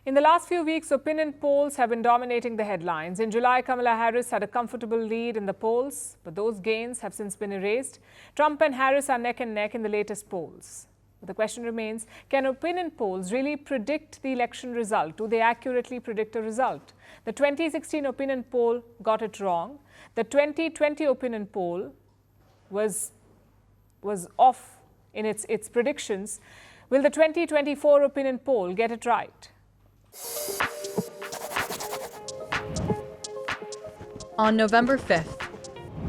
In the last few weeks, opinion polls have been dominating the headlines. In July, Kamala Harris had a comfortable lead in the polls, but those gains have since been erased. Trump and Harris are neck and neck in the latest polls. But the question remains, can opinion polls really predict the election result? Do they accurately predict a result? The 2016 opinion poll got it wrong. The 2020 opinion poll was off in its predictions. Will the 2024 opinion poll get it right? On November 5th,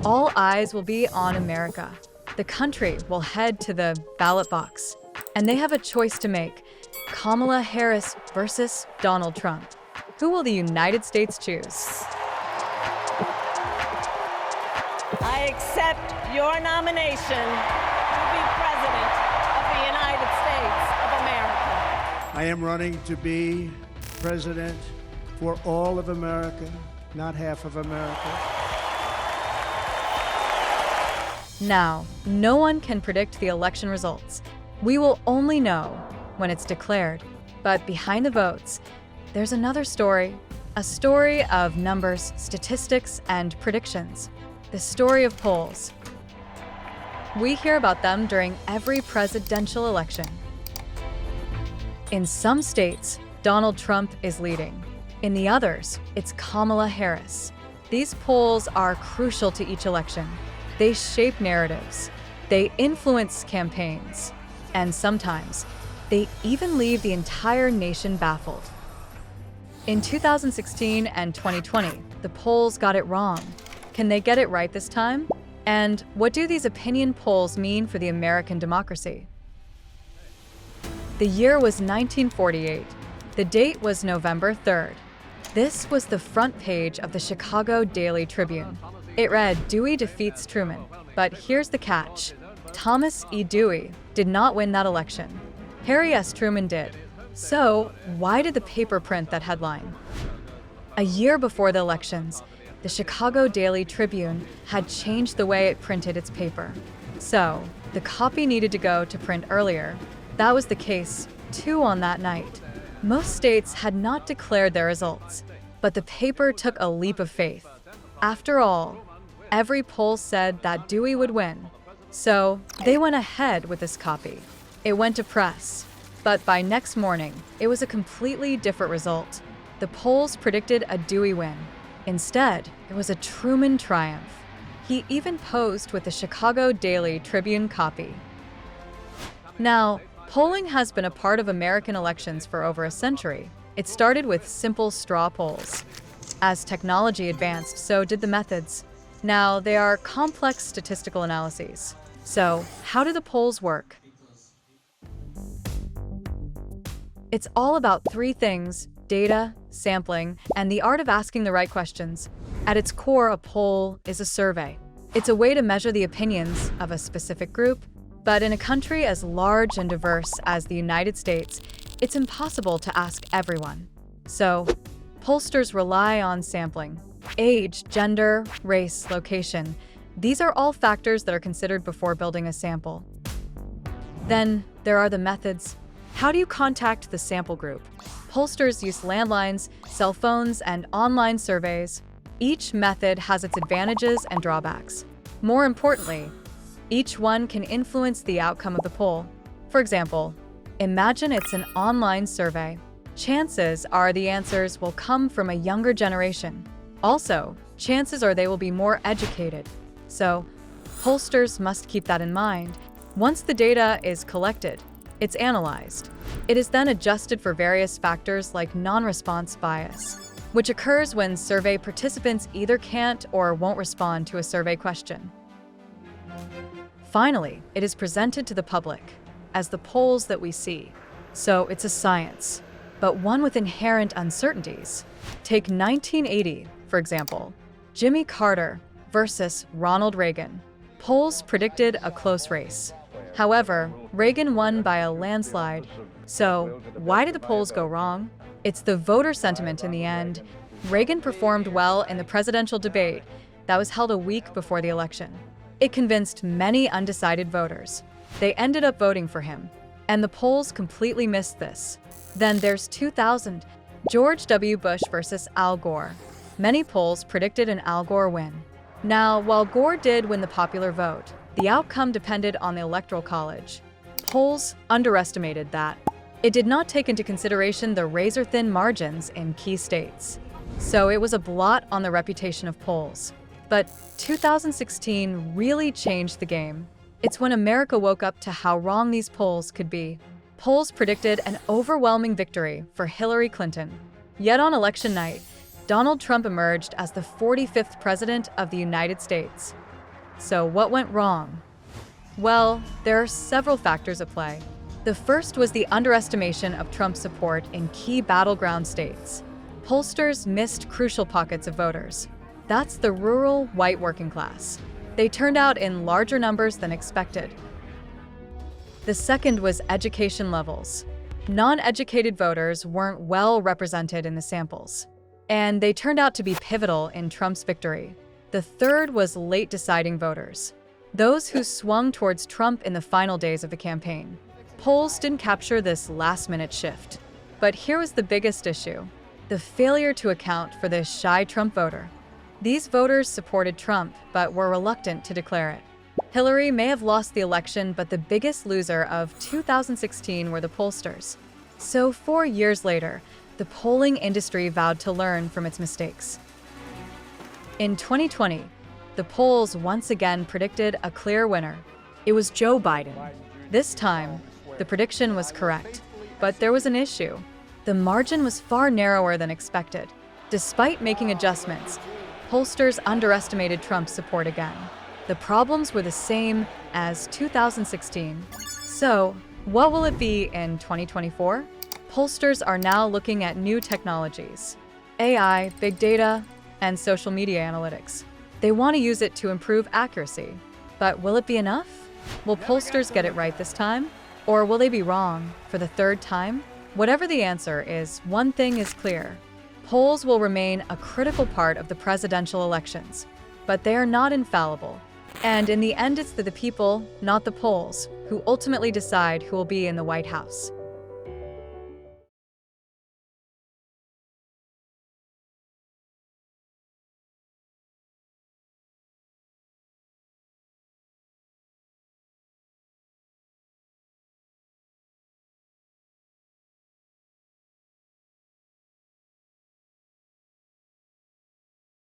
all eyes will be on America. The country will head to the ballot box, and they have a choice to make: Kamala Harris versus Donald Trump. Who will the United States choose? I accept your nomination to be President of the United States of America. I am running to be President for all of America, not half of America. Now, no one can predict the election results. We will only know when it's declared. But behind the votes, there's another story. A story of numbers, statistics, and predictions. The story of polls. We hear about them during every presidential election. In some states, Donald Trump is leading. In the others, it's Kamala Harris. These polls are crucial to each election. They shape narratives. They influence campaigns. And sometimes, they even leave the entire nation baffled. In 2016 and 2020, the polls got it wrong. Can they get it right this time? And what do these opinion polls mean for the American democracy? The year was 1948. The date was November 3rd. This was the front page of the Chicago Daily Tribune. It read, "Dewey defeats Truman." But here's the catch. Thomas E. Dewey did not win that election. Harry S. Truman did. So, why did the paper print that headline? A year before the elections, the Chicago Daily Tribune had changed the way it printed its paper. So, the copy needed to go to print earlier. That was the case, too, on that night. Most states had not declared their results, but the paper took a leap of faith. After all, every poll said that Dewey would win. So, they went ahead with this copy. It went to press. But by next morning, it was a completely different result. The polls predicted a Dewey win. Instead, it was a Truman triumph. He even posed with the Chicago Daily Tribune copy. Now, polling has been a part of American elections for over a century. It started with simple straw polls. As technology advanced, so did the methods. Now, they are complex statistical analyses. So, how do the polls work? It's all about three things: data, sampling, and the art of asking the right questions. At its core, a poll is a survey. It's a way to measure the opinions of a specific group. But in a country as large and diverse as the United States, it's impossible to ask everyone. So, pollsters rely on sampling. Age, gender, race, location. These are all factors that are considered before building a sample. Then, there are the methods. How do you contact the sample group? Pollsters use landlines, cell phones, and online surveys. Each method has its advantages and drawbacks. More importantly, each one can influence the outcome of the poll. For example, imagine it's an online survey. Chances are the answers will come from a younger generation. Also, chances are they will be more educated. So, pollsters must keep that in mind. Once the data is collected, it's analyzed. It is then adjusted for various factors like non-response bias, which occurs when survey participants either can't or won't respond to a survey question. Finally, it is presented to the public as the polls that we see. So it's a science, but one with inherent uncertainties. Take 1980, for example. Jimmy Carter versus Ronald Reagan. Polls predicted a close race. However, Reagan won by a landslide. So, why did the polls go wrong? It's the voter sentiment in the end. Reagan performed well in the presidential debate that was held a week before the election. It convinced many undecided voters. They ended up voting for him, and the polls completely missed this. Then there's 2000. George W. Bush versus Al Gore. Many polls predicted an Al Gore win. Now, while Gore did win the popular vote, the outcome depended on the Electoral College. Polls underestimated that. It did not take into consideration the razor-thin margins in key states. So it was a blot on the reputation of polls. But 2016 really changed the game. It's when America woke up to how wrong these polls could be. Polls predicted an overwhelming victory for Hillary Clinton. Yet on election night, Donald Trump emerged as the 45th president of the United States. So what went wrong? Well, there are several factors at play. The first was the underestimation of Trump's support in key battleground states. Pollsters missed crucial pockets of voters. That's the rural, white working class. They turned out in larger numbers than expected. The second was education levels. Non-educated voters weren't well represented in the samples, and they turned out to be pivotal in Trump's victory. The third was late deciding voters, those who swung towards Trump in the final days of the campaign. Polls didn't capture this last-minute shift. But here was the biggest issue: the failure to account for this shy Trump voter. These voters supported Trump, but were reluctant to declare it. Hillary may have lost the election, but the biggest loser of 2016 were the pollsters. So 4 years later, the polling industry vowed to learn from its mistakes. In 2020, the polls once again predicted a clear winner. It was Joe Biden. This time, the prediction was correct, but there was an issue. The margin was far narrower than expected. Despite making adjustments, pollsters underestimated Trump's support again. The problems were the same as 2016. So, what will it be in 2024? Pollsters are now looking at new technologies: AI, big data, and social media analytics. They want to use it to improve accuracy. But will it be enough? Will pollsters get it right this time? Or will they be wrong for the third time? Whatever the answer is, one thing is clear: polls will remain a critical part of the presidential elections, but they are not infallible. And in the end, it's the people, not the polls, who ultimately decide who will be in the White House.